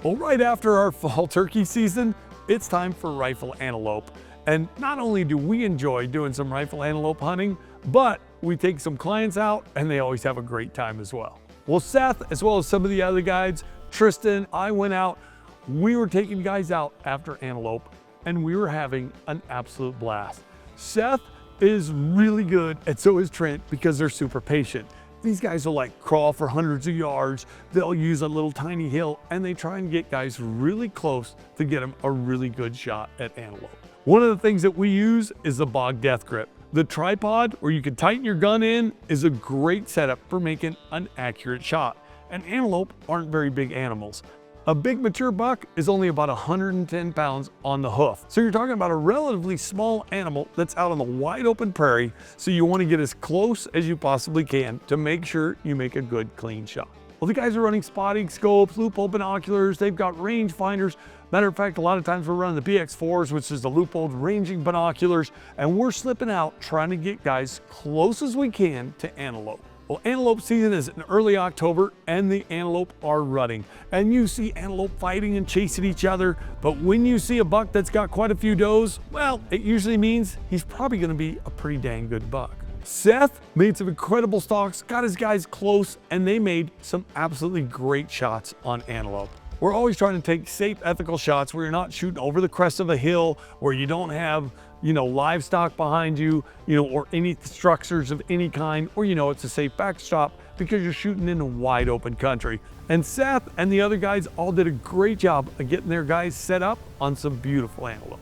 Well, right after our fall turkey season, it's time for rifle antelope. And not only do we enjoy doing some rifle antelope hunting, but we take some clients out and they always have a great time as well. Well, Seth, as well as some of the other guides, Tristan, I went out, we were taking guys out after antelope and we were having an absolute blast. Seth is really good, and so is Trent, because they're super patient. These guys will like crawl for hundreds of yards. They'll use a little tiny hill and they try and get guys really close to get them a really good shot at antelope. One of the things that we use is the Bog Death Grip. The tripod where you can tighten your gun in is a great setup for making an accurate shot. And antelope aren't very big animals. A big mature buck is only about 110 pounds on the hoof. So you're talking about a relatively small animal that's out on the wide open prairie. So you want to get as close as you possibly can to make sure you make a good clean shot. Well, the guys are running spotting scopes, loophole binoculars, they've got range finders. Matter of fact, a lot of times we're running the PX4s, which is the loophole ranging binoculars, and we're slipping out trying to get guys close as we can to antelope. Well, antelope season is in early October and the antelope are rutting. And you see antelope fighting and chasing each other, but when you see a buck that's got quite a few does, well, it usually means he's probably gonna be a pretty dang good buck. Seth made some incredible stalks, got his guys close, and they made some absolutely great shots on antelope. We're always trying to take safe, ethical shots where you're not shooting over the crest of a hill, where you don't have, livestock behind you, or any structures of any kind, or it's a safe backstop because you're shooting in a wide open country. And Seth and the other guys all did a great job of getting their guys set up on some beautiful antelope.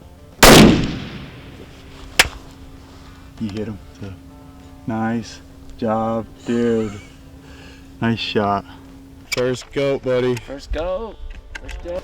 You hit him too. Nice job, dude. Nice shot. First goat, buddy. First goat. First goat.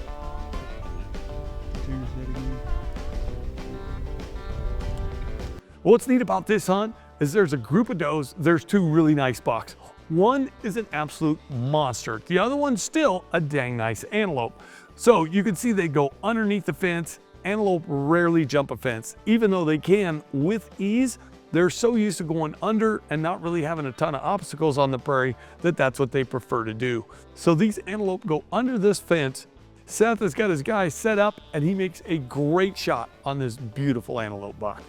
What's neat about this hunt is there's a group of does, there's two really nice bucks. One is an absolute monster. The other one's still a dang nice antelope. So you can see they go underneath the fence. Antelope rarely jump a fence, even though they can with ease. They're so used to going under and not really having a ton of obstacles on the prairie that that's what they prefer to do. So these antelope go under this fence. Seth has got his guy set up and he makes a great shot on this beautiful antelope buck.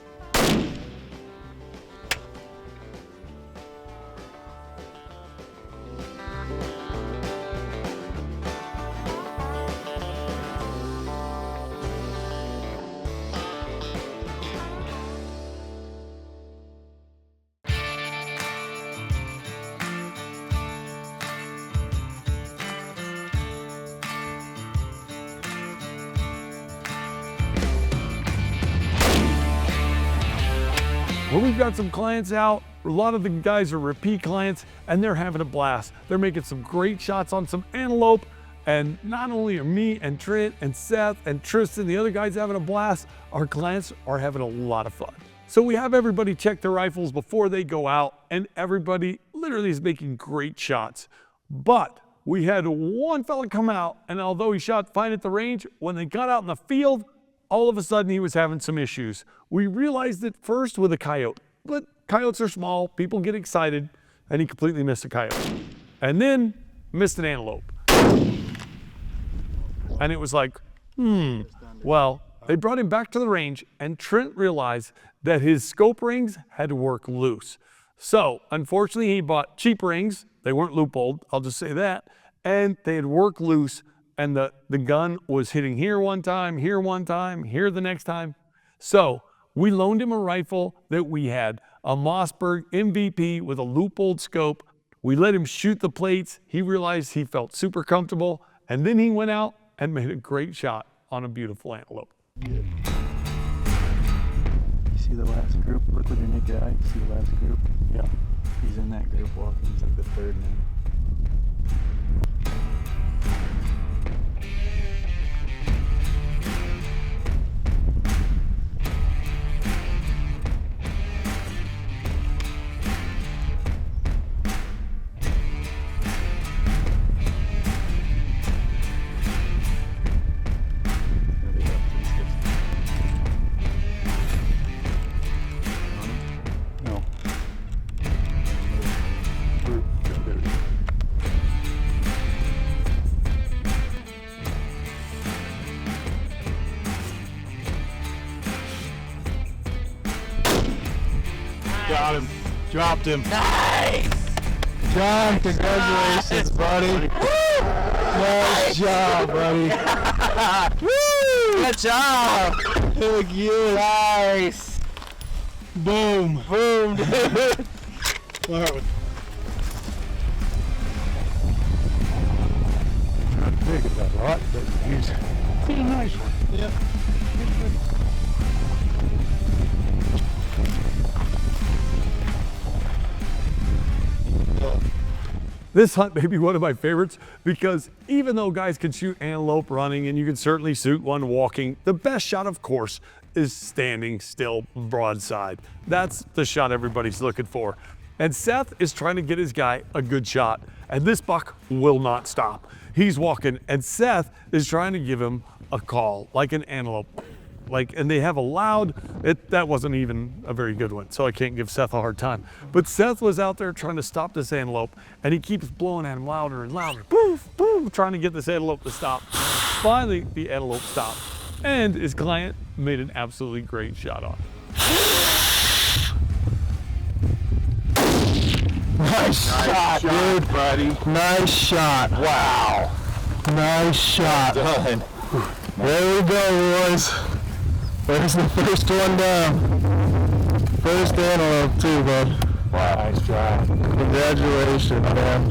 Well, we've got some clients out. A lot of the guys are repeat clients and they're having a blast. They're making some great shots on some antelope. And not only are me and Trent and Seth and Tristan, the other guys having a blast, our clients are having a lot of fun. So we have everybody check their rifles before they go out and everybody literally is making great shots. But we had one fella come out and although he shot fine at the range, when they got out in the field, all of a sudden he was having some issues. We realized it first with a coyote, but coyotes are small, people get excited, and he completely missed a coyote. And then missed an antelope. And it was like, well, they brought him back to the range and Trent realized that his scope rings had to work loose. So unfortunately he bought cheap rings, they weren't loopholed, I'll just say that, and they had worked loose. And the gun was hitting here one time, here the next time. So we loaned him a rifle that we had, a Mossberg MVP with a loopholed scope. We let him shoot the plates. He realized he felt super comfortable. And then he went out and made a great shot on a beautiful antelope. You see the last group? Look with your naked eye. See the last group? Yeah. He's in that group walking. He's like the third man. Got him. Dropped him. Nice! John, congratulations, buddy. Nice job, buddy. Good job! Look at you. Nice! Boom. Boom, dude! All right. Not big as I thought, but he's a nice one. Yep. This hunt may be one of my favorites because even though guys can shoot antelope running and you can certainly shoot one walking, the best shot, of course, is standing still broadside. That's the shot everybody's looking for. And Seth is trying to get his guy a good shot, and this buck will not stop. He's walking, and Seth is trying to give him a call, like an antelope. And they have a loud, that wasn't even a very good one, so I can't give Seth a hard time. But Seth was out there trying to stop this antelope, and he keeps blowing at him louder and louder, boof, boof, trying to get this antelope to stop. Finally, the antelope stopped, and his client made an absolutely great shot on it. Nice shot, dude. buddy. Nice shot. Wow. Nice shot. Done. There we go, boys. There's the first one down. First antelope too, bud. Wow. Nice job. Congratulations, man.